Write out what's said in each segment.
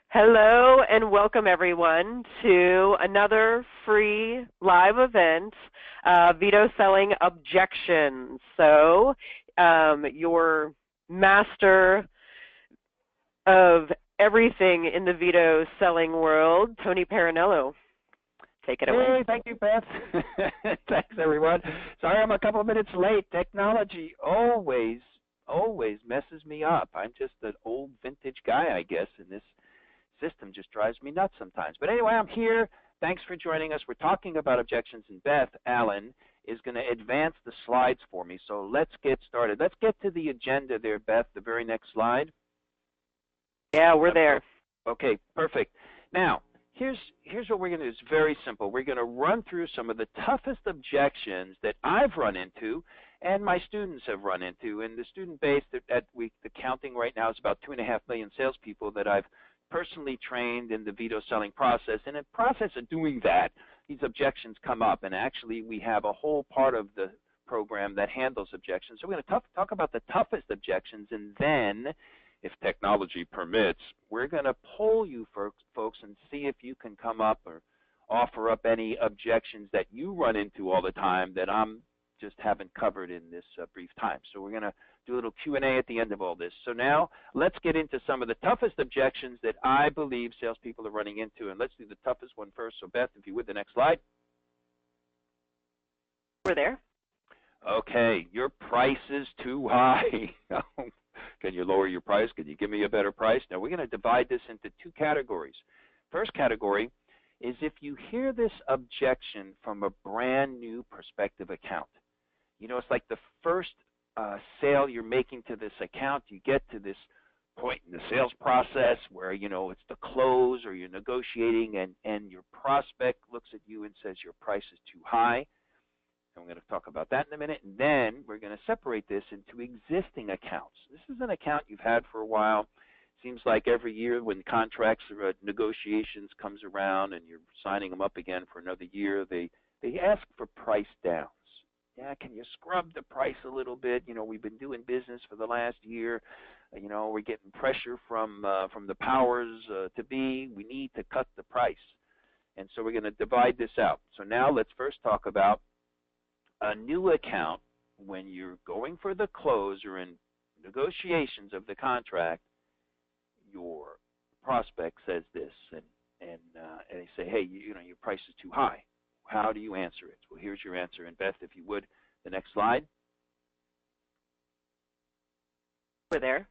Hello and welcome everyone to another free live event, Veto Selling Objections. So your master of everything in the veto selling world, Tony Parinello. Take it away. Hey, thank you, Beth. Thanks, everyone. Sorry I'm a couple of minutes late. Technology always messes me up. I'm just an old vintage guy, I guess, and this system just drives me nuts sometimes. But anyway, I'm here. Thanks for joining us. We're talking about objections, and Beth Allen is going to advance the slides for me. So let's get started. Let's get to the agenda there, Beth, the very next slide. Yeah, we're there. Okay, perfect. Now, here's what we're going to do. It's very simple. We're going to run through some of the toughest objections that I've run into and my students have run into. And the student base the counting right now is about 2.5 million salespeople that I've personally trained in the veto selling process. And in the process of doing that, these objections come up. And actually, we have a whole part of the program that handles objections. So we're going to talk about the toughest objections, and then, if technology permits, we're going to poll you folks and see if you can come up or offer up any objections that you run into all the time that I'm just haven't covered in this brief time. So we're going to do a little Q&A at the end of all this. So now let's get into some of the toughest objections that I believe salespeople are running into. And let's do the toughest one first. So Beth, if you would, the next slide. We're there. Okay, your price is too high. Can you lower your price? Can you give me a better price? Now we're going to divide this into two categories. First category is if you hear this objection from a brand new prospective account. You know, it's like the first sale you're making to this account. You get to this point in the sales process where, you know, it's the close or you're negotiating, and your prospect looks at you and says your price is too high. And we're going to talk about that in a minute. And then we're going to separate this into existing accounts. This is an account you've had for a while. Seems like every year when contracts or negotiations comes around and you're signing them up again for another year, they ask for price downs. Yeah, can you scrub the price a little bit? You know, we've been doing business for the last year. You know, we're getting pressure from the powers to be. We need to cut the price. And so we're going to divide this out. So now let's first talk about a new account. When you're going for the close or in negotiations of the contract, your prospect says this, and they say, hey, you know, your price is too high. How do you answer it? Well, here's your answer. And Beth, if you would, the next slide. We're there.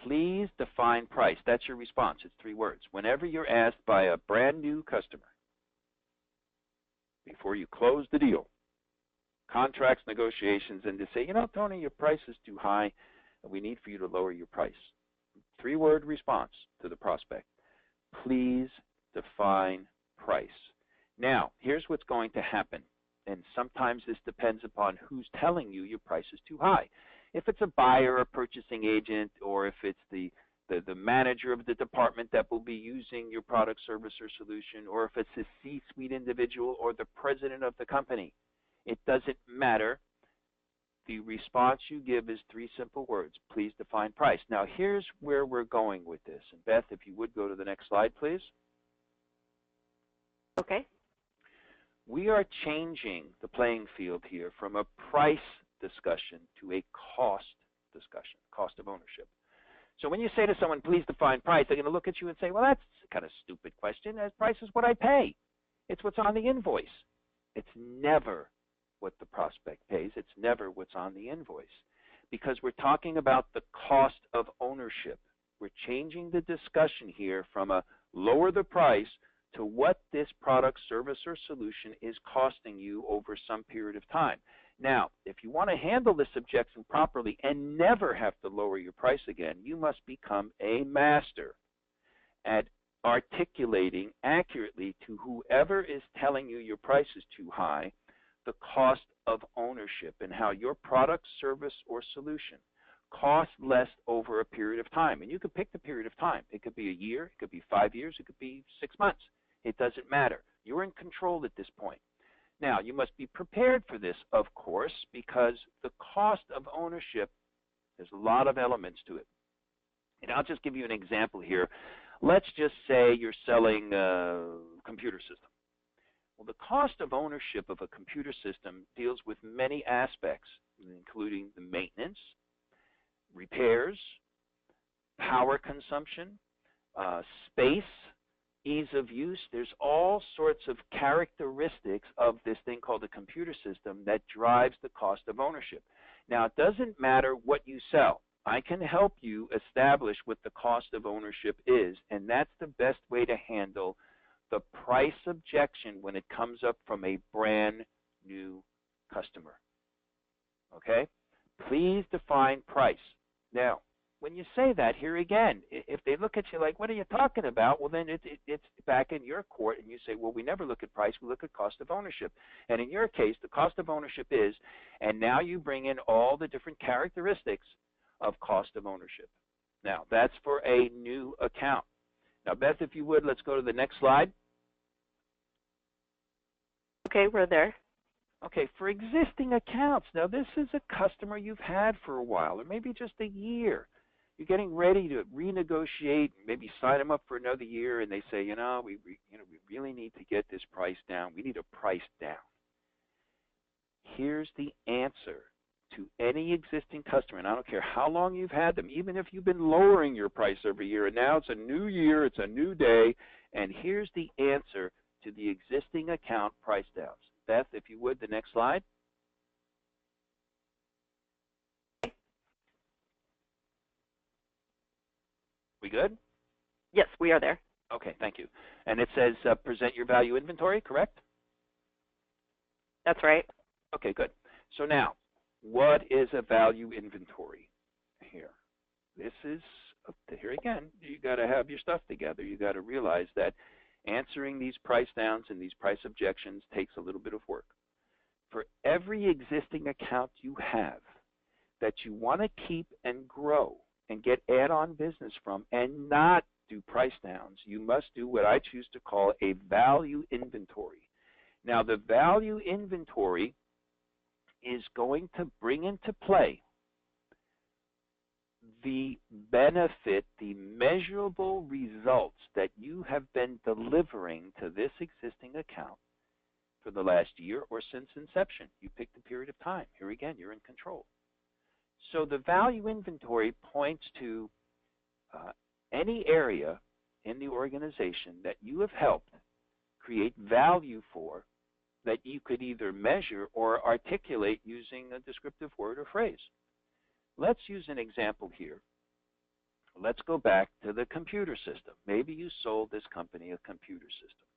Please define price. That's your response. It's 3 words. Whenever you're asked by a brand new customer, before you close the deal, contracts, negotiations, and to say, you know, Tony, your price is too high, and we need for you to lower your price. 3-word response to the prospect. Please define price. Now, here's what's going to happen, and sometimes this depends upon who's telling you your price is too high. If it's a buyer, a purchasing agent, or if it's the manager of the department that will be using your product, service, or solution, or if it's a C-suite individual or the president of the company, it doesn't matter. The response you give is 3 simple words. Please define price. Now, here's where we're going with this. And Beth, if you would go to the next slide, please. Okay. We are changing the playing field here from a price discussion to a cost discussion, cost of ownership. So when you say to someone, please define price, they're going to look at you and say, well, that's kind of a stupid question. Price is what I pay. It's what's on the invoice. It's never what the prospect pays. It's never what's on the invoice, because we're talking about the cost of ownership. We're changing the discussion here from a lower the price to what this product, service, or solution is costing you over some period of time. Now, if you want to handle this objection properly and never have to lower your price again, you must become a master at articulating accurately to whoever is telling you your price is too high the cost of ownership and how your product, service, or solution costs less over a period of time. And you can pick the period of time. It could be a year, it could be 5 years, it could be 6 months. It doesn't matter. You're in control at this point. Now, you must be prepared for this, of course, because the cost of ownership, there's a lot of elements to it. And I'll just give you an example here. Let's just say you're selling a computer system. Well, the cost of ownership of a computer system deals with many aspects, including the maintenance, repairs, power consumption, space, ease of use. There's all sorts of characteristics of this thing called a computer system that drives the cost of ownership. Now, it doesn't matter what you sell. I can help you establish what the cost of ownership is, and that's the best way to handle the price objection when it comes up from a brand new customer. Okay? Please define price. Now, when you say that, here again, if they look at you like, what are you talking about? Well, then it's back in your court, and you say, well, we never look at price, we look at cost of ownership. And in your case, the cost of ownership is, and now you bring in all the different characteristics of cost of ownership. Now, that's for a new account. Now, Beth, if you would, let's go to the next slide. Okay, we're there. Okay, for existing accounts, now this is a customer you've had for a while, or maybe just a year. You're getting ready to renegotiate, maybe sign them up for another year, and they say, we really need to get this price down. We need a price down. Here's the answer to any existing customer, and I don't care how long you've had them, even if you've been lowering your price every year, and now it's a new year, it's a new day, and here's the answer to the existing account price downs. Beth, if you would, the next slide. We good? Yes, we are there. Okay, thank you. And it says present your value inventory, correct? That's right. Okay, good. So now, what is a value inventory here? This is, here again, you got to have your stuff together. You got to realize that answering these price downs and these price objections takes a little bit of work. For every existing account you have that you want to keep and grow and get add-on business from and not do price downs, you must do what I choose to call a value inventory. Now, the value inventory is going to bring into play the benefit, the measurable results that you have been delivering to this existing account for the last year or since inception. You pick the period of time. Here again, you're in control. So the value inventory points to any area in the organization that you have helped create value for that you could either measure or articulate using a descriptive word or phrase. Let's use an example here. Let's go back to the computer system. Maybe you sold this company a computer system,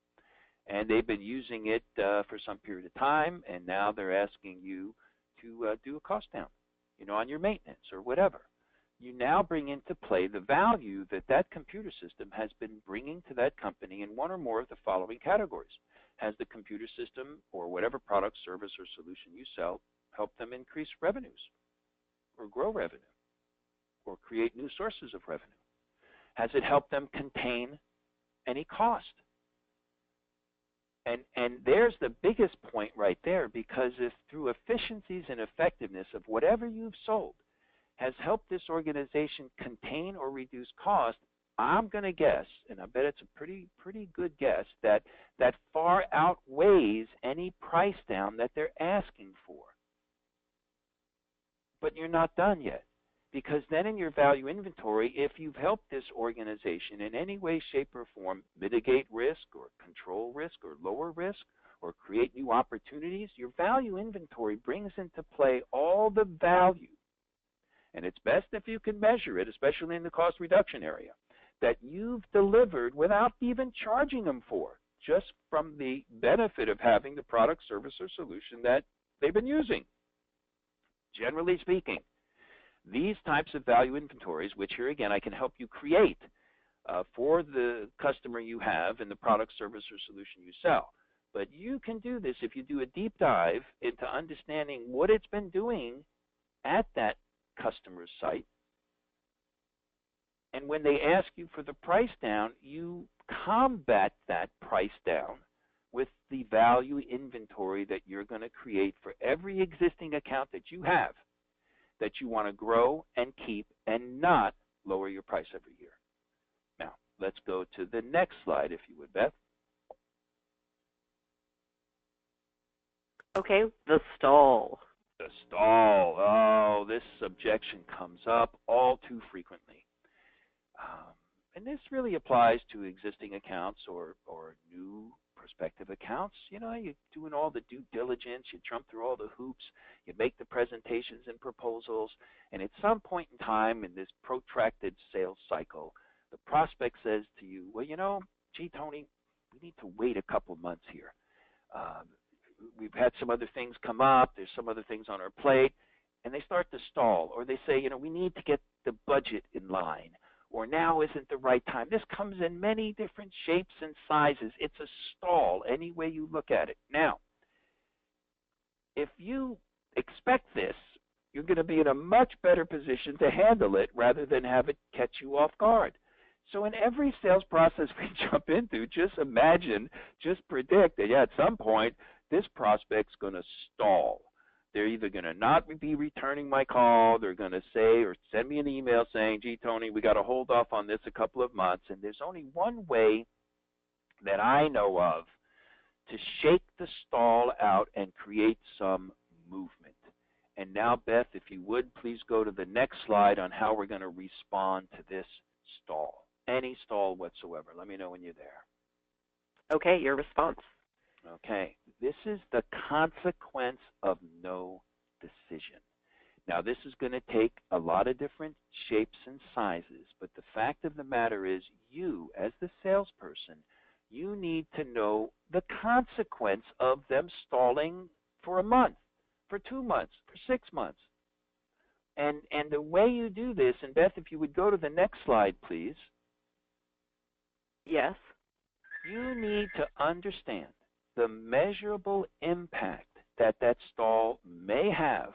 and they've been using it for some period of time, and now they're asking you to do a cost down, on your maintenance or whatever. You now bring into play the value that that computer system has been bringing to that company in one or more of the following categories. Has the computer system or whatever product, service, or solution you sell helped them increase revenues or grow revenue or create new sources of revenue? Has it helped them contain any cost? And there's the biggest point right there, because if through efficiencies and effectiveness of whatever you've sold has helped this organization contain or reduce cost, I'm going to guess, and I bet it's a pretty good guess, that far outweighs any price down that they're asking for. But you're not done yet, because then in your value inventory, if you've helped this organization in any way, shape, or form mitigate risk or control risk or lower risk or create new opportunities, your value inventory brings into play all the value. And it's best if you can measure it, especially in the cost reduction area, that you've delivered without even charging them for, just from the benefit of having the product, service, or solution that they've been using. Generally speaking, these types of value inventories, which here again I can help you create for the customer you have and the product, service, or solution you sell. But you can do this if you do a deep dive into understanding what it's been doing at that customer's site. And when they ask you for the price down, you combat that price down with the value inventory that you're going to create for every existing account that you have that you want to grow and keep and not lower your price every year. Now, let's go to the next slide, if you would, Beth. Okay, the stall. The stall. Oh, this objection comes up all too frequently. And this really applies to existing accounts or new prospective accounts. You know, you're doing all the due diligence, you jump through all the hoops, you make the presentations and proposals, and at some point in time in this protracted sales cycle, the prospect says to you, well, you know, gee, Tony, we need to wait a couple months here. We've had some other things come up, there's some other things on our plate, and they start to stall, or they say, you know, we need to get the budget in line, or now isn't the right time. This comes in many different shapes and sizes. It's a stall any way you look at it. Now, if you expect this, you're going to be in a much better position to handle it rather than have it catch you off guard. So in every sales process we jump into, just imagine, just predict that, yeah, at some point, this prospect's going to stall. They're either going to not be returning my call, they're going to say or send me an email saying, gee, Tony, we got to hold off on this a couple of months. And there's only one way that I know of to shake the stall out and create some movement. And now, Beth, if you would, please go to the next slide on how we're going to respond to this stall. Any stall whatsoever. Let me know when you're there. Okay, your response. Okay, this is the consequence of no decision. Now, this is going to take a lot of different shapes and sizes, but the fact of the matter is you, as the salesperson, you need to know the consequence of them stalling for a month, for 2 months, for 6 months. And the way you do this, and Beth, if you would go to the next slide, please. Yes. You need to understand the measurable impact that that stall may have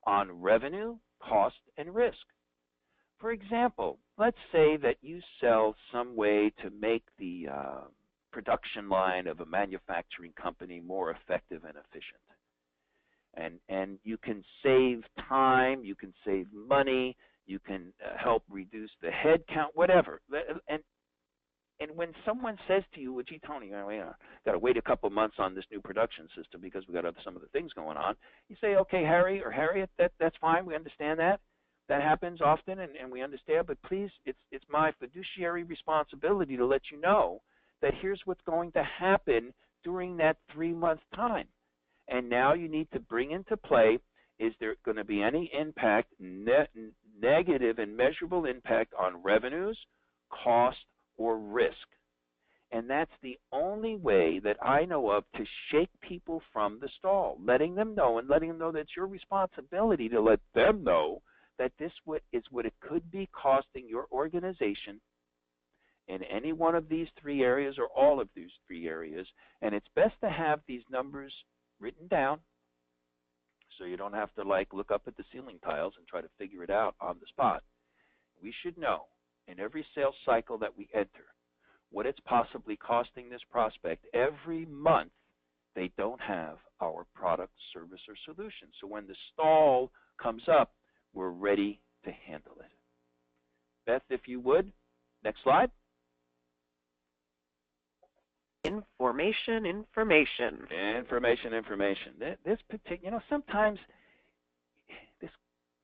on revenue, cost, and risk. For example, let's say that you sell some way to make the production line of a manufacturing company more effective and efficient. And you can save time, you can save money, you can help reduce the head count, whatever. And when someone says to you, well, gee, Tony, we got to wait a couple months on this new production system because we got some other things going on, you say, okay, Harry or Harriet, that's fine. We understand that. That happens often, and we understand. But please, it's my fiduciary responsibility to let you know that here's what's going to happen during that 3-month time. And now you need to bring into play, is there going to be any impact, negative and measurable impact on revenues, cost, or risk? And that's the only way that I know of to shake people from the stall, letting them know and letting them know that it's your responsibility to let them know that this is what it could be costing your organization in any one of these 3 areas or all of these 3 areas. And it's best to have these numbers written down so you don't have to look up at the ceiling tiles and try to figure it out on the spot. We should know in every sales cycle that we enter what it's possibly costing this prospect every month they don't have our product, service, or solution. So when the stall comes up, we're ready to handle it. Beth, if you would, next slide. Information. Information. This particular, sometimes this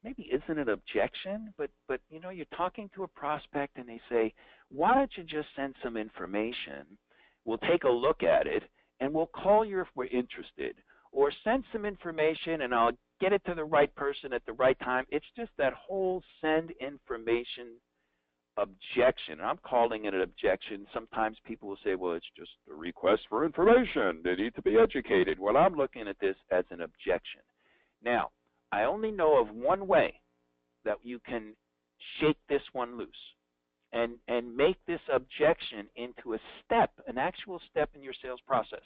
maybe isn't an objection, but you're talking to a prospect and they say, why don't you just send some information? We'll take a look at it and we'll call you if we're interested. Or send some information and I'll get it to the right person at the right time. It's just that whole send information objection. I'm calling it an objection. Sometimes people will say, well, it's just a request for information. They need to be educated. Well, I'm looking at this as an objection. Now, I only know of one way that you can shake this one loose and make this objection into a step, an actual step in your sales process.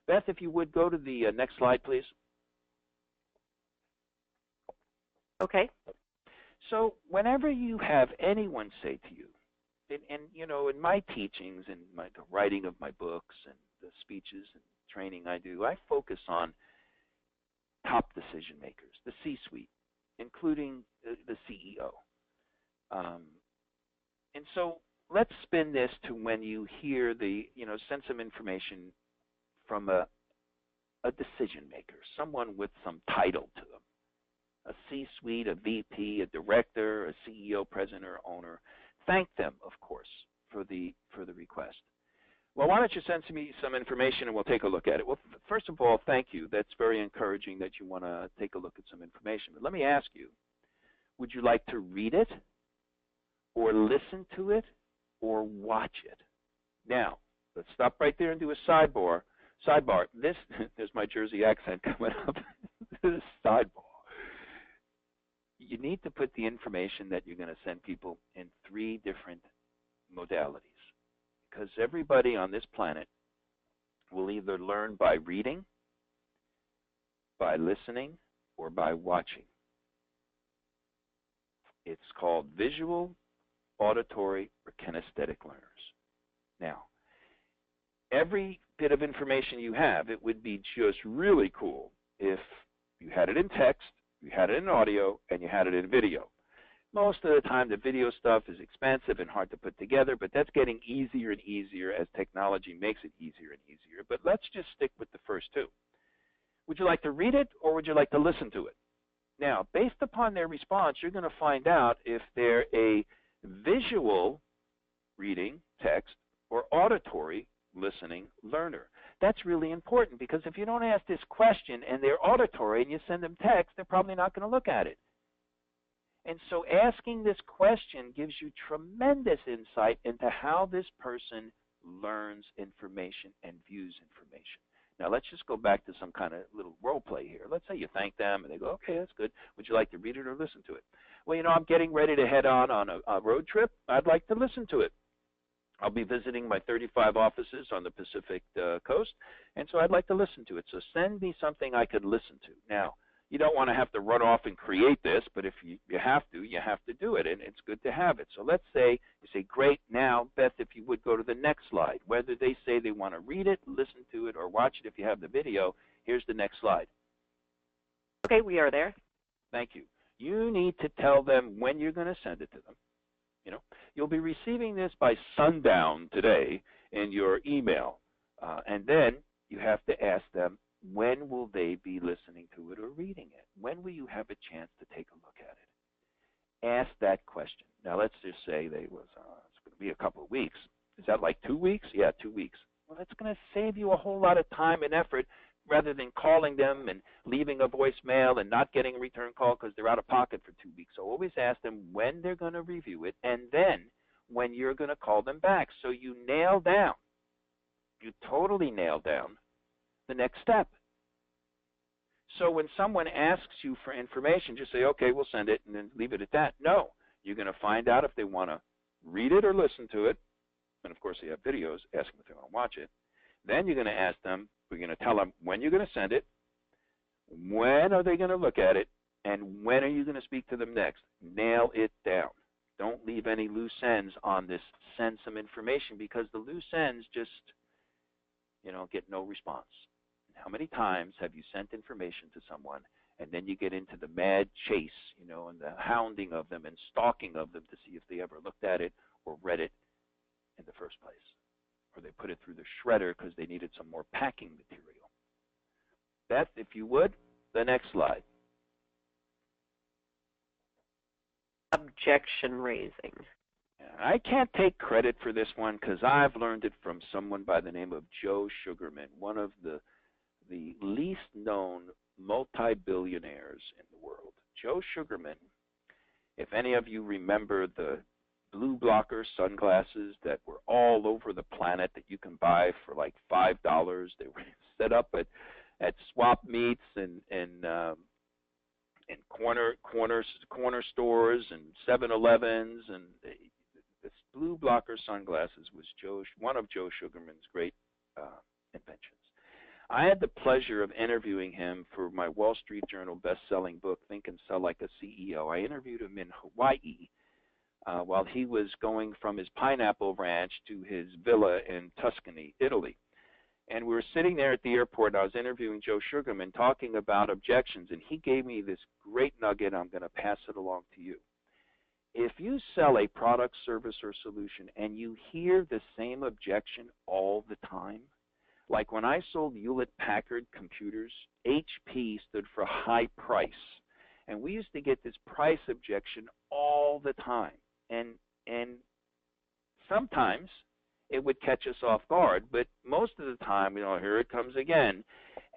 Beth, if you would go to the next slide, please. Okay. So whenever you have anyone say to you, and in my teachings and the writing of my books and the speeches and training I do, I focus on top decision makers, the C-suite, including the CEO. And so let's spin this to when you hear send some information from a decision maker, someone with some title to them, a C-suite, a VP, a director, a CEO, president, or owner. Thank them, of course, for the request. Well, why don't you send me some information and we'll take a look at it? Well, first of all, thank you. That's very encouraging that you want to take a look at some information. But let me ask you, would you like to read it or listen to it or watch it? Now, let's stop right there and do a sidebar. This, there's my Jersey accent coming up. This is sidebar. You need to put the information that you're going to send people in 3 different modalities, because everybody on this planet will either learn by reading, by listening, or by watching. It's called visual, auditory, or kinesthetic learners. Now, every bit of information you have, it would be just really cool if you had it in text, you had it in audio, and you had it in video. Most of the time, the video stuff is expensive and hard to put together, but that's getting easier and easier as technology makes it easier and easier. But let's just stick with the first 2. Would you like to read it, or would you like to listen to it? Now, based upon their response, you're going to find out if they're a visual reading text or auditory listening learner. That's really important, because if you don't ask this question and they're auditory and you send them text, they're probably not going to look at it. And so asking this question gives you tremendous insight into how this person learns information and views information. Now, let's just go back to some kind of little role play here. Let's say you thank them and they go, okay, that's good. Would you like to read it or listen to it? Well, I'm getting ready to head on a road trip. I'd like to listen to it. I'll be visiting my 35 offices on the Pacific coast, and so I'd like to listen to it. So send me something I could listen to. Now, you don't want to have to run off and create this, but if you have to do it, and it's good to have it. So let's say you say, great, now, Beth, if you would go to the next slide. Whether they say they want to read it, listen to it, or watch it if you have the video, here's the next slide. Okay, we are there. Thank you. You need to tell them when you're going to send it to them. You'll be receiving this by sundown today in your email, and then you have to ask them, when will they be listening to it or reading it? When will you have a chance to take a look at it? Ask that question. Now, let's just say it's going to be a couple of weeks. Is that like 2 weeks? Yeah, 2 weeks. Well, that's going to save you a whole lot of time and effort rather than calling them and leaving a voicemail and not getting a return call because they're out of pocket for 2 weeks. So always ask them when they're going to review it and then when you're going to call them back. So you totally nail down the next step. So when someone asks you for information, just say, okay, we'll send it, and then leave it at that. No, you're going to find out if they want to read it or listen to it. And of course, they have videos, ask them if they want to watch it. Then you're going to ask them, we're going to tell them when you're going to send it, when are they going to look at it, and when are you going to speak to them next. Nail it down. Don't leave any loose ends on this send some information, because the loose ends just, get no response. How many times have you sent information to someone and then you get into the mad chase, and the hounding of them and stalking of them to see if they ever looked at it or read it in the first place? Or they put it through the shredder because they needed some more packing material. Beth, if you would, the next slide. Objection raising. I can't take credit for this one because I've learned it from someone by the name of Joe Sugarman, one of the least known multi-billionaires in the world. Joe Sugarman, if any of you remember the blue blocker sunglasses that were all over the planet that you can buy for like $5. They were set up at swap meets and corner stores and 7-Elevens, and this blue blocker sunglasses was one of Joe Sugarman's great inventions. I had the pleasure of interviewing him for my Wall Street Journal best-selling book, Think and Sell Like a CEO. I interviewed him in Hawaii while he was going from his pineapple ranch to his villa in Tuscany, Italy. And we were sitting there at the airport, and I was interviewing Joe Sugarman talking about objections, and he gave me this great nugget. I'm going to pass it along to you. if you sell a product, service, or solution and you hear the same objection all the time, like when I sold Hewlett-Packard computers, HP stood for high price. And we used to get this price objection all the time. And sometimes it would catch us off guard, but most of the time, here it comes again.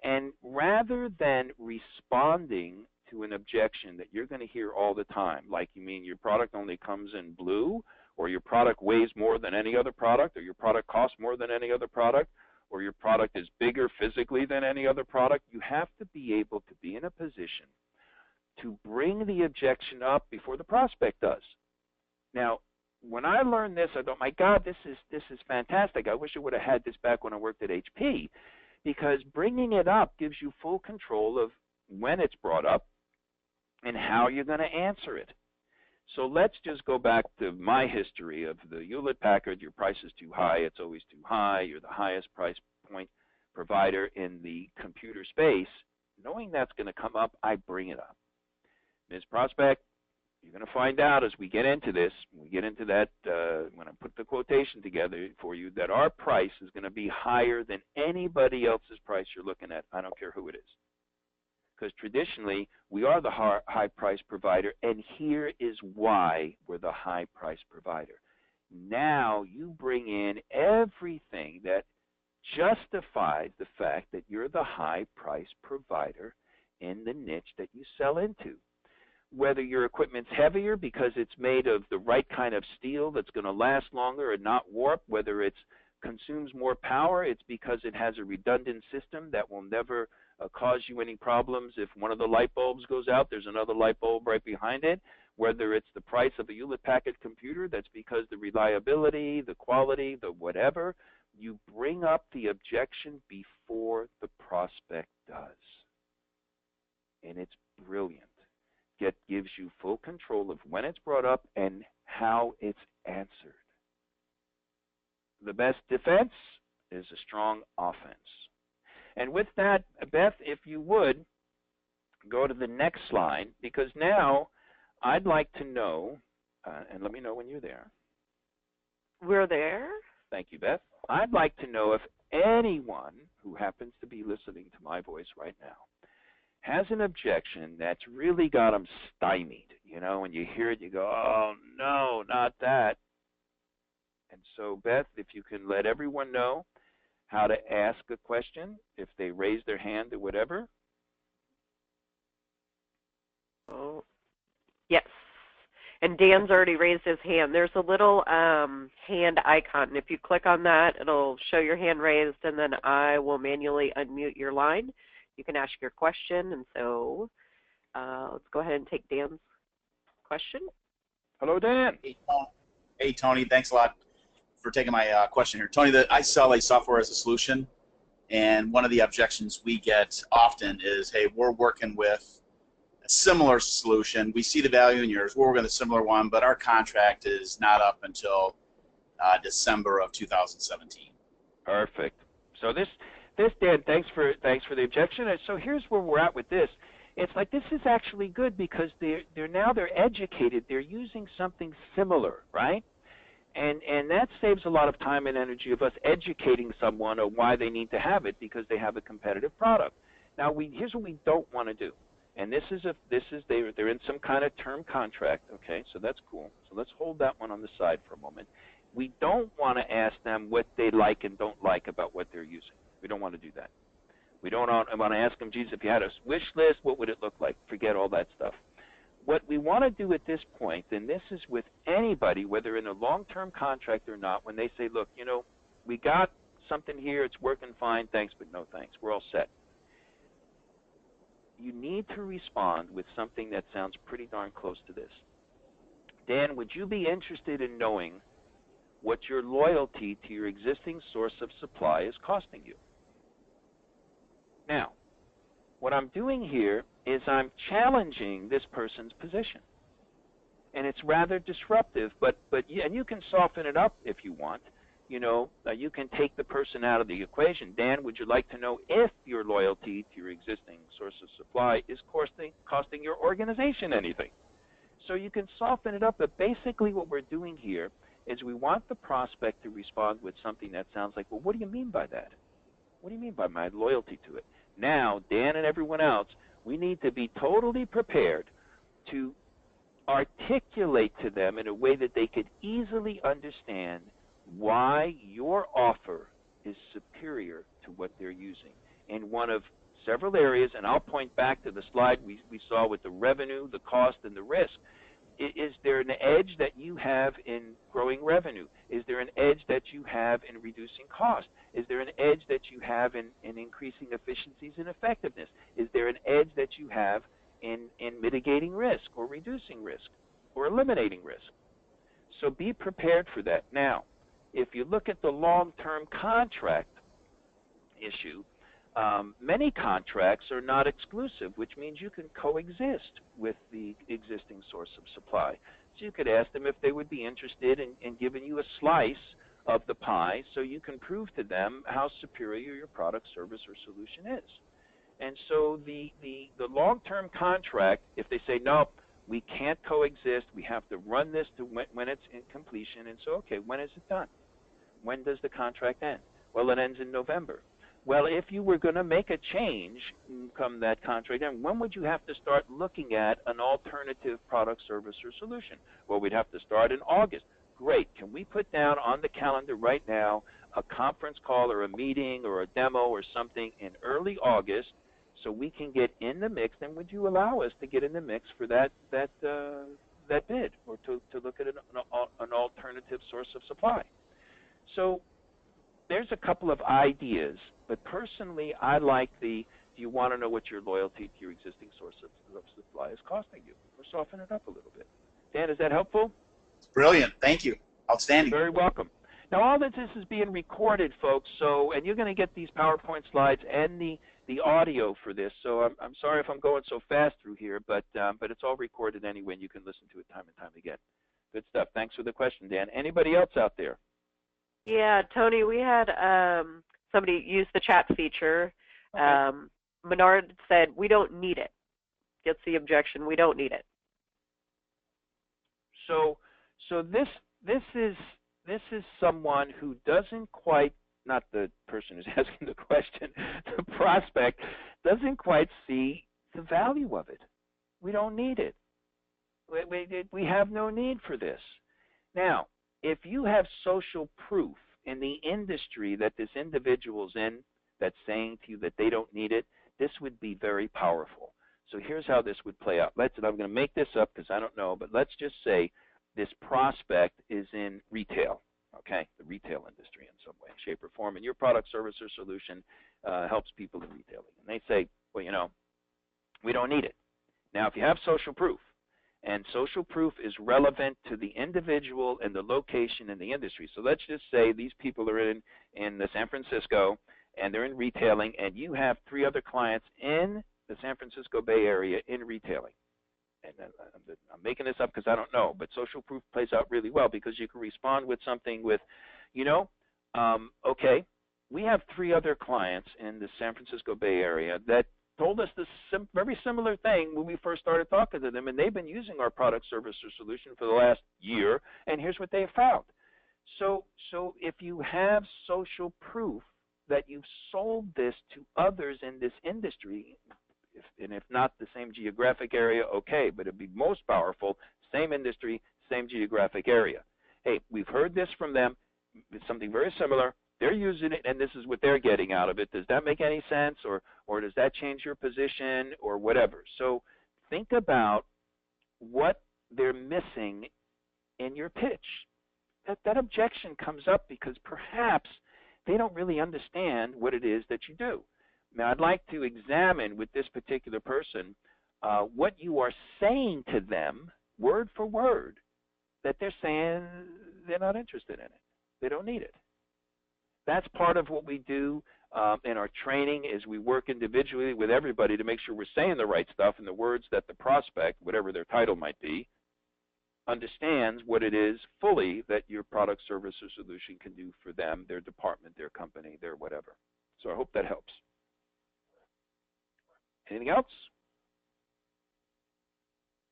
And rather than responding to an objection that you're going to hear all the time, like you mean your product only comes in blue, or your product weighs more than any other product, or your product costs more than any other product, or your product is bigger physically than any other product, you have to be able to be in a position to bring the objection up before the prospect does. Now, when I learned this, I thought, my God, this is fantastic. I wish I would have had this back when I worked at HP, because bringing it up gives you full control of when it's brought up and how you're going to answer it. So let's just go back to my history of the Hewlett-Packard. Your price is too high. It's always too high. You're the highest price point provider in the computer space. Knowing that's going to come up, I bring it up. Ms. Prospect, you're going to find out as we get into this, when we get into that, when I put the quotation together for you, that our price is going to be higher than anybody else's price you're looking at. I don't care who it is. Because traditionally, we are the high price provider, and here is why we're the high price provider. Now you bring in everything that justifies the fact that you're the high price provider in the niche that you sell into. Whether your equipment's heavier because it's made of the right kind of steel that's going to last longer and not warp, whether it consumes more power, it's because it has a redundant system that will never cause you any problems. If one of the light bulbs goes out, there's another light bulb right behind it. Whether it's the price of a Hewlett-Packard computer, that's because the reliability, the quality, the whatever, you bring up the objection before the prospect does. And it's brilliant. It gives you full control of when it's brought up and how it's answered. The best defense is a strong offense. And with that, Beth, if you would, go to the next slide, because now I'd like to know, and let me know when you're there. We're there. Thank you, Beth. I'd like to know if anyone who happens to be listening to my voice right now has an objection that's really got them stymied. When you hear it, you go, oh, no, not that. And so, Beth, if you can let everyone know how to ask a question, if they raise their hand or whatever. Oh, yes. And Dan's already raised his hand. There's a little hand icon. If you click on that, it'll show your hand raised, and then I will manually unmute your line. You can ask your question, and so let's go ahead and take Dan's question. Hello, Dan. Hey, Tony. Thanks a lot for taking my question here. Tony, I sell a software as a solution, and one of the objections we get often is, hey, we're working with a similar solution. We see the value in yours. We're working with a similar one, but our contract is not up until December of 2017. Perfect. So this Dan, thanks for the objection. And so here's where we're at with this. It's like this is actually good because they're educated. They're using something similar, right? And that saves a lot of time and energy of us educating someone on why they need to have it because they have a competitive product. Now here's what we don't want to do. And they're in some kind of term contract, okay? So that's cool. So let's hold that one on the side for a moment. We don't want to ask them what they like and don't like about what they're using. We don't want to do that. We don't want to ask them, geez, if you had a wish list, what would it look like? Forget all that stuff. What we want to do at this point, and this is with anybody, whether in a long-term contract or not, when they say, look, we got something here, it's working fine, thanks, but no thanks, we're all set. You need to respond with something that sounds pretty darn close to this. Dan, would you be interested in knowing what your loyalty to your existing source of supply is costing you? Now, what I'm doing here is I'm challenging this person's position. And it's rather disruptive, and you can soften it up if you want. You can take the person out of the equation. Dan, would you like to know if your loyalty to your existing source of supply is costing your organization anything? So you can soften it up, but basically what we're doing here is we want the prospect to respond with something that sounds like, well, what do you mean by that? What do you mean by my loyalty to it? Now, Dan and everyone else, we need to be totally prepared to articulate to them in a way that they could easily understand why your offer is superior to what they're using in one of several areas. And I'll point back to the slide we saw with the revenue, the cost, and the risk. Is there an edge that you have in growing revenue? Is there an edge that you have in reducing cost? Is there an edge that you have in increasing efficiencies and effectiveness? Is there an edge that you have in mitigating risk or reducing risk or eliminating risk? So be prepared for that. Now, if you look at the long-term contract issue, many contracts are not exclusive, which means you can coexist with the existing source of supply. So you could ask them if they would be interested in giving you a slice of the pie so you can prove to them how superior your product, service, or solution is. And so the long-term contract, if they say, no, we can't coexist, we have to run this to when it's in completion, and so, okay, when is it done? When does the contract end? Well, it ends in November. Well, if you were going to make a change come that contract end, when would you have to start looking at an alternative product, service, or solution? Well, we'd have to start in August. Great. Can we put down on the calendar right now a conference call or a meeting or a demo or something in early August so we can get in the mix? Then would you allow us to get in the mix for that bid or to look at an alternative source of supply? So there's a couple of ideas, but personally I like do you want to know what your loyalty to your existing source of supply is costing you? Or soften it up a little bit. Dan, is that helpful? Brilliant. Thank you. Outstanding. Very welcome. Now, all this is being recorded, folks, and you're going to get these PowerPoint slides and the audio for this, so I'm sorry if I'm going so fast through here, but it's all recorded anyway, and you can listen to it time and time again. Good stuff. Thanks for the question, Dan. Anybody else out there? Yeah, Tony, we had somebody use the chat feature. Okay. Menard said, we don't need it. Gets the objection, we don't need it. So this is someone who doesn't quite, not the person who's asking the question, the prospect doesn't quite see the value of it. We don't need it. We have no need for this. Now, if you have social proof in the industry that this individual's in that's saying to you that they don't need it, this would be very powerful. So here's how this would play out. I'm going to make this up because I don't know, but let's just say this prospect is in retail, okay, the retail industry in some way, shape, or form, and your product, service, or solution helps people in retailing. And they say, well, we don't need it. Now, if you have social proof, and social proof is relevant to the individual and the location in the industry. So let's just say these people are in San Francisco, and they're in retailing, and you have 3 other clients in the San Francisco Bay Area in retailing. And I'm making this up because I don't know, but social proof plays out really well because you can respond with something with, okay, we have 3 other clients in the San Francisco Bay Area that told us this very similar thing when we first started talking to them, and they've been using our product, service, or solution for the last year, and here's what they found. So if you have social proof that you've sold this to others in this industry, if not the same geographic area, okay, but it'd be most powerful, same industry, same geographic area. Hey, we've heard this from them. It's something very similar. They're using it, and this is what they're getting out of it. Does that make any sense, or does that change your position, or whatever? So think about what they're missing in your pitch. That objection comes up because perhaps they don't really understand what it is that you do. Now, I'd like to examine with this particular person what you are saying to them, word for word, that they're saying they're not interested in it. They don't need it. That's part of what we do in our training is we work individually with everybody to make sure we're saying the right stuff in the words that the prospect, whatever their title might be, understands what it is fully that your product, service, or solution can do for them, their department, their company, their whatever. So I hope that helps. Anything else?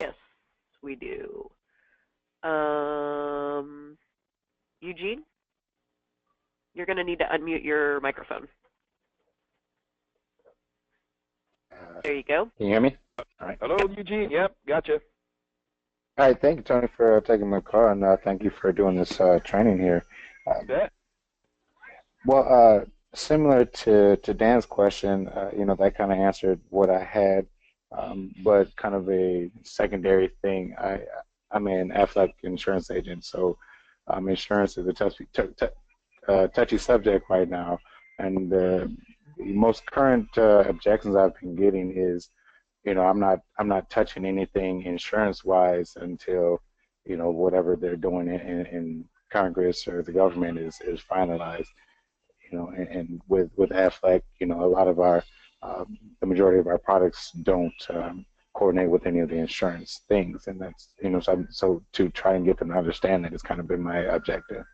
Yes. we do. Eugene, you're going to need to unmute your microphone. There you go. Can you hear me? All right. Hello, Eugene. Yep, gotcha. All right. Thank you, Tony, for taking my call, and thank you for doing this training here. Well, similar to Dan's question, that kind of answered what I had, but kind of a secondary thing. I'm an Aflac insurance agent, so insurance is a touchy subject right now, and the most current objections I've been getting is, I'm not touching anything insurance-wise until, whatever they're doing in Congress or the government is finalized. And with Aflac, a lot of our, the majority of our products don't coordinate with any of the insurance things, and that's, so to try and get them to understand that has kind of been my objective.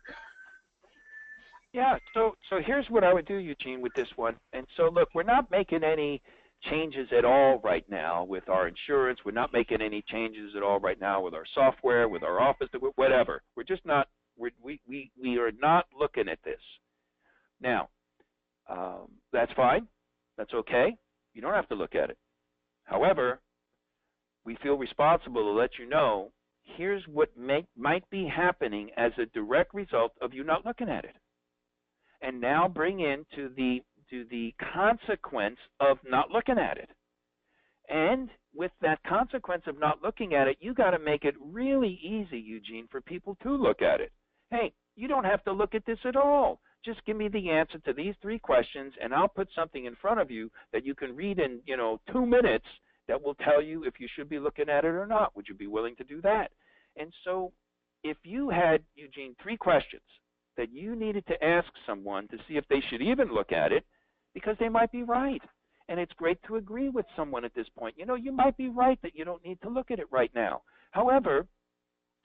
Yeah, so here's what I would do, Eugene, with this one. And so, look, we're not making any changes at all right now with our insurance. We're not making any changes at all right now with our software, with our office, whatever. We're just not, we are not looking at this. Now, that's fine. That's okay. You don't have to look at it. However, we feel responsible to let you know, here's what might be happening as a direct result of you not looking at it. And now bring into the consequence of not looking at it. And with that consequence of not looking at it, you got to make it really easy, Eugene, for people to look at it. Hey, you don't have to look at this at all. Just give me the answer to these 3 questions, and I'll put something in front of you that you can read in, 2 minutes that will tell you if you should be looking at it or not. Would you be willing to do that? And so if you had, Eugene, 3 questions that you needed to ask someone to see if they should even look at it, because they might be right. And it's great to agree with someone at this point. You might be right that you don't need to look at it right now. However,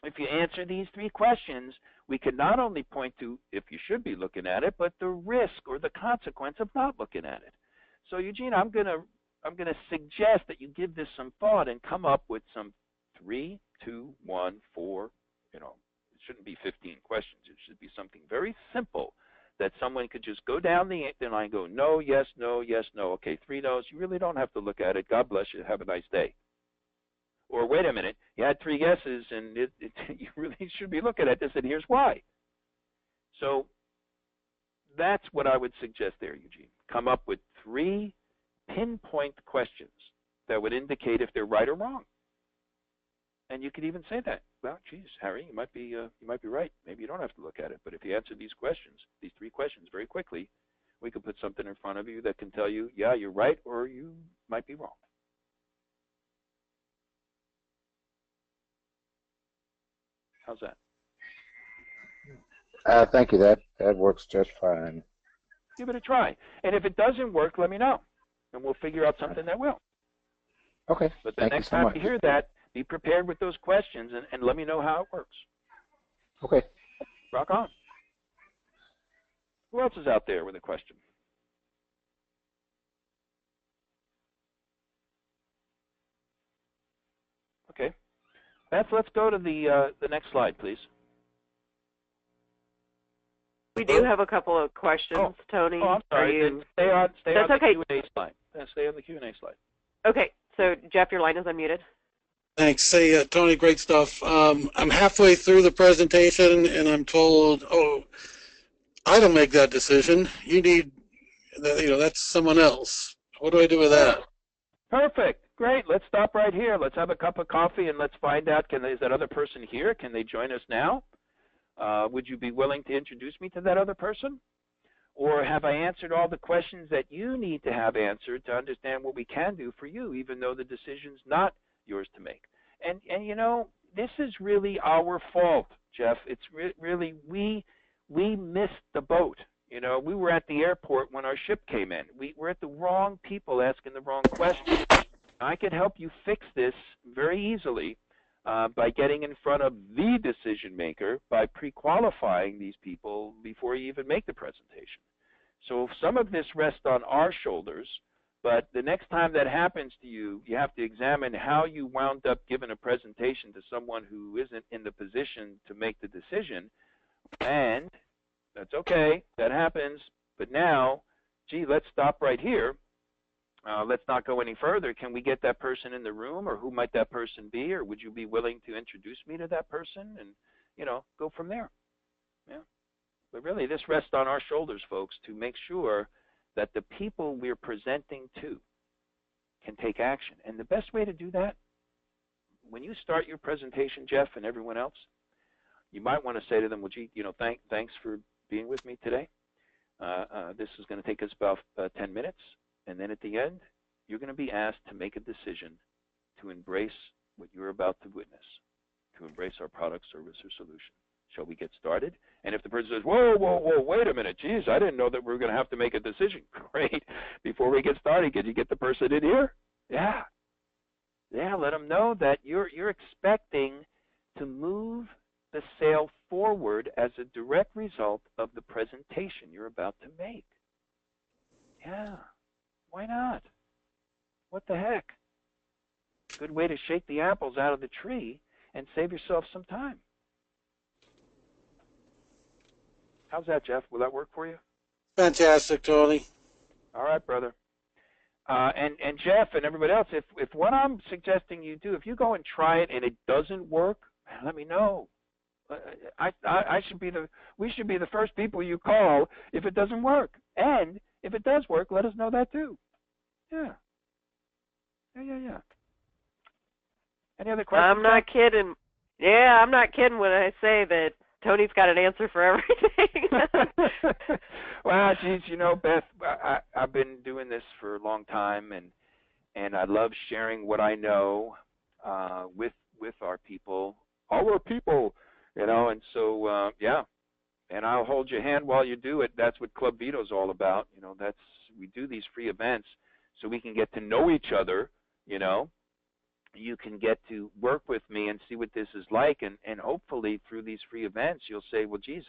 if you answer these 3 questions, we can not only point to if you should be looking at it, but the risk or the consequence of not looking at it. So, Eugene, I'm gonna suggest that you give this some thought and come up with some 3, 2, 1, 4. It shouldn't be 15 questions. It should be something very simple that someone could just go down the line and go, no, yes, no, yes, no. Okay, 3 no's. You really don't have to look at it. God bless you. Have a nice day. Or wait a minute, you had 3 yeses, and you really should be looking at this, and here's why. So that's what I would suggest there, Eugene. Come up with 3 pinpoint questions that would indicate if they're right or wrong. And you could even say that, well, geez, Harry, you might be right. Maybe you don't have to look at it. But if you answer these questions, these 3 questions very quickly, we could put something in front of you that can tell you, yeah, you're right, or you might be wrong. How's that? Thank you. That works just fine. Give it a try. And if it doesn't work, let me know, and we'll figure out something that will. Okay. But the next time you hear that, be prepared with those questions and let me know how it works. Okay. Rock on. Who else is out there with a question? Okay. Beth, let's go to the next slide, please. We do have a couple of questions, Tony. Oh, I'm sorry. Stay on the okay. Q&A slide. Stay on the Q&A slide. Okay. So, Jeff, your line is unmuted. Thanks. Say, Tony, great stuff. I'm halfway through the presentation, and I'm told, oh, I don't make that decision. You need, that's someone else. What do I do with that? Perfect. Great. Let's stop right here. Let's have a cup of coffee, and let's find out, is that other person here? Can they join us now? Would you be willing to introduce me to that other person? Or have I answered all the questions that you need to have answered to understand what we can do for you, even though the decision's not yours to make? And this is really our fault, Jeff. It's really, we missed the boat. We were at the airport when our ship came in. We were at the wrong people asking the wrong questions. I could help you fix this very easily by getting in front of the decision maker by pre-qualifying these people before you even make the presentation. So if some of this rests on our shoulders, But the next time that happens to you, you have to examine how you wound up giving a presentation to someone who isn't in the position to make the decision. And that's okay, that happens. But now, gee, let's stop right here. Let's not go any further. Can we get that person in the room, or who might that person be, or would you be willing to introduce me to that person, and, you know, go from there. Yeah. But really, this rests on our shoulders, folks, to make sure that the people we're presenting to can take action. And the best way to do that, when you start your presentation, Jeff, and everyone else, you might want to say to them, well, gee, you know, thanks for being with me today. This is going to take us about 10 minutes. And then at the end, you're going to be asked to make a decision to embrace what you're about to witness, to embrace our product, service, or solution. Shall we get started? And if the person says, whoa, wait a minute, geez, I didn't know that we were going to have to make a decision. Great. Before we get started, can you get the person in here? Yeah. Yeah, let them know that you're expecting to move the sale forward as a direct result of the presentation you're about to make. Yeah. Why not? What the heck? Good way to shake the apples out of the tree and save yourself some time. How's that, Jeff? Will that work for you? Fantastic, Tony. All right, brother. And Jeff and everybody else, if what I'm suggesting you do, if you go and try it and it doesn't work, let me know. We should be the first people you call if it doesn't work. And if it does work, let us know that too. Yeah. Any other questions? I'm not kidding. Yeah, I'm not kidding when I say that Tony's got an answer for everything. Well, geez, you know, Beth, I've been doing this for a long time, and I love sharing what I know with our people, you know, and so, yeah. And I'll hold your hand while you do it. That's what Club Veto's all about. You know, we do these free events so we can get to know each other, you know. You can get to work with me and see what this is like, and hopefully through these free events you'll say, well, geez,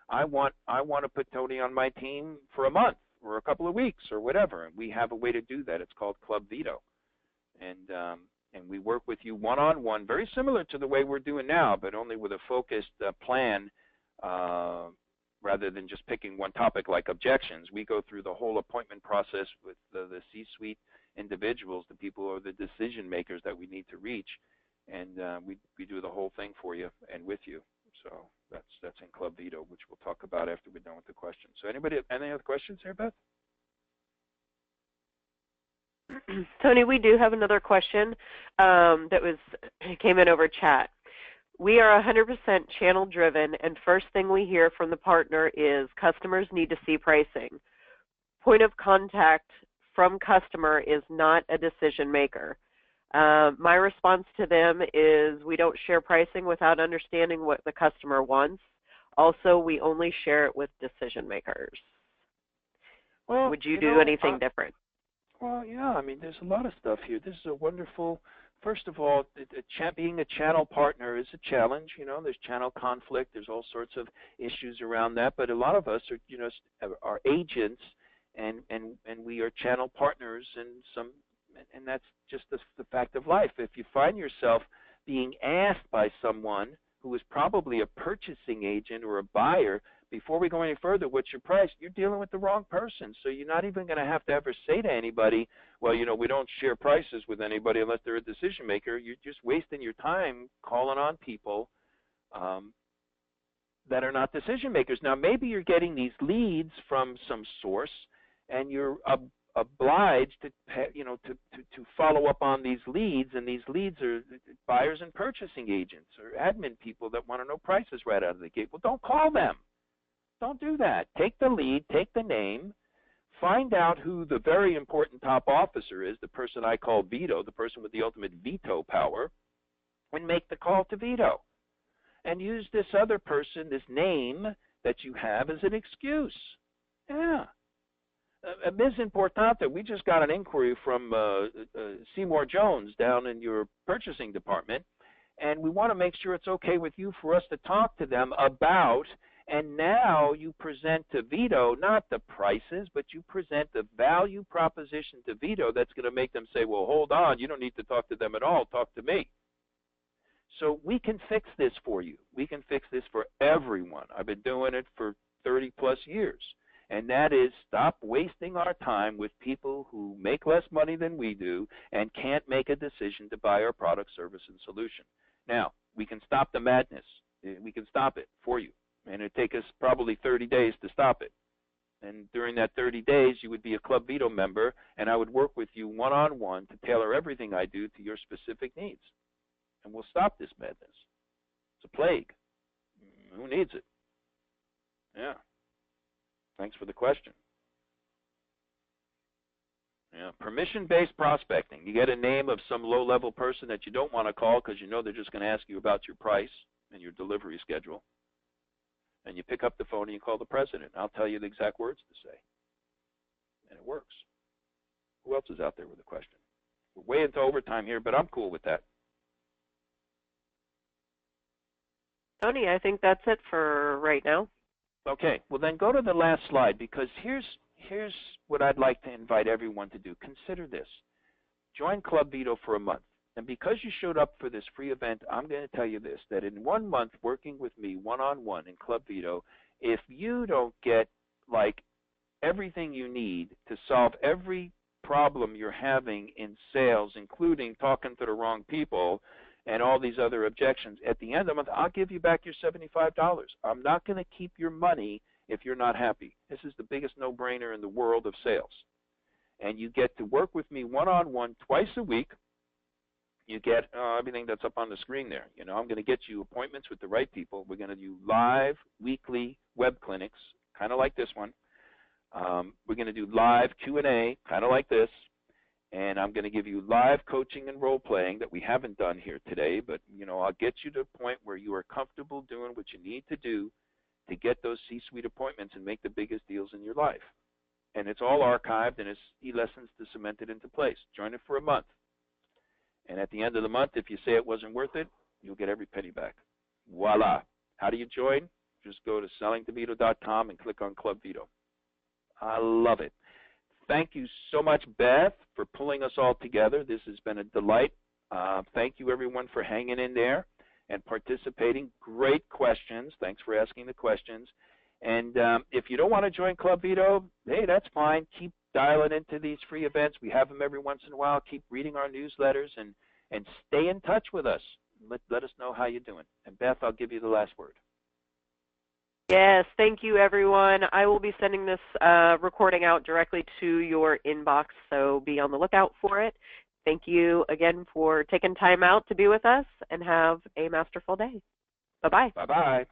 I want to put Tony on my team for a month or a couple of weeks or whatever. And we have a way to do that. It's called Club Veto. And we work with you one-on-one, very similar to the way we're doing now, but only with a focused plan. Rather than just picking one topic like objections, we go through the whole appointment process with the C-suite individuals, the people who are the decision makers that we need to reach, and we do the whole thing for you and with you. So that's in Club Veto, which we'll talk about after we're done with the questions. So any other questions here, Beth? Tony, we do have another question that came in over chat. We are 100% channel driven, and first thing we hear from the partner is customers need to see pricing. Point of contact from customer is not a decision maker. My response to them is we don't share pricing without understanding what the customer wants. Also, we only share it with decision makers. Well, would you do anything different? Well, yeah, I mean, there's a lot of stuff here. This is a wonderful. First of all, being a channel partner is a challenge. You know, there's channel conflict. There's all sorts of issues around that. But a lot of us are, you know, are agents, and we are channel partners, and that's just the fact of life. If you find yourself being asked by someone who is probably a purchasing agent or a buyer, before we go any further, what's your price? You're dealing with the wrong person. So you're not even going to have to ever say to anybody, well, you know, we don't share prices with anybody unless they're a decision maker. You're just wasting your time calling on people that are not decision makers. Now, maybe you're getting these leads from some source, and you're obliged to, you know, to follow up on these leads, and these leads are buyers and purchasing agents or admin people that want to know prices right out of the gate. Well, don't call them. Don't do that. Take the lead, take the name, find out who the very important top officer is, the person I call Veto, the person with the ultimate veto power, and make the call to veto. And use this other person, this name that you have, as an excuse. Yeah. Ms. Importante, we just got an inquiry from Seymour Jones down in your purchasing department, and we want to make sure it's okay with you for us to talk to them about And now you present to Vito not the prices, but you present the value proposition to Vito that's going to make them say, well, hold on, you don't need to talk to them at all, talk to me. So we can fix this for you. We can fix this for everyone. I've been doing it for 30 plus years. And that is, stop wasting our time with people who make less money than we do and can't make a decision to buy our product, service, and solution. Now, we can stop the madness. We can stop it for you. And it'd take us probably 30 days to stop it. And during that 30 days, you would be a Club Vito member, and I would work with you one-on-one to tailor everything I do to your specific needs. And we'll stop this madness. It's a plague. Who needs it? Yeah. Thanks for the question. Yeah. Permission-based prospecting. You get a name of some low-level person that you don't want to call because you know they're just going to ask you about your price and your delivery schedule. And you pick up the phone and you call the president. I'll tell you the exact words to say. And it works. Who else is out there with a question? We're way into overtime here, but I'm cool with that. Tony, I think that's it for right now. Okay, well then go to the last slide, because here's what I'd like to invite everyone to do. Consider this. Join Club Vito for a month. And because you showed up for this free event, I'm going to tell you this, that in 1 month working with me one-on-one in Club Vito, if you don't get like everything you need to solve every problem you're having in sales, including talking to the wrong people and all these other objections, at the end of the month, I'll give you back your $75. I'm not going to keep your money if you're not happy. This is the biggest no-brainer in the world of sales. And you get to work with me one-on-one twice a week. You get everything that's up on the screen there. You know, I'm going to get you appointments with the right people. We're going to do live weekly web clinics, kind of like this one. We're going to do live Q&A, kind of like this. And I'm going to give you live coaching and role playing that we haven't done here today. But, you know, I'll get you to a point where you are comfortable doing what you need to do to get those C-suite appointments and make the biggest deals in your life. And it's all archived, and it's e-lessons to cement it into place. Join it for a month. And at the end of the month, if you say it wasn't worth it, you'll get every penny back. Voila. How do you join? Just go to sellingtovito.com and click on Club Vito. I love it. Thank you so much, Beth, for pulling us all together. This has been a delight. Thank you, everyone, for hanging in there and participating. Great questions. Thanks for asking the questions. And if you don't want to join Club Vito, hey, that's fine. Keep dialing into these free events. We have them every once in a while. Keep reading our newsletters and stay in touch with us. Let us know how you're doing. And Beth, I'll give you the last word. Yes, thank you, everyone. I will be sending this recording out directly to your inbox, so be on the lookout for it. Thank you again for taking time out to be with us, and have a masterful day. Bye-bye. Bye-bye.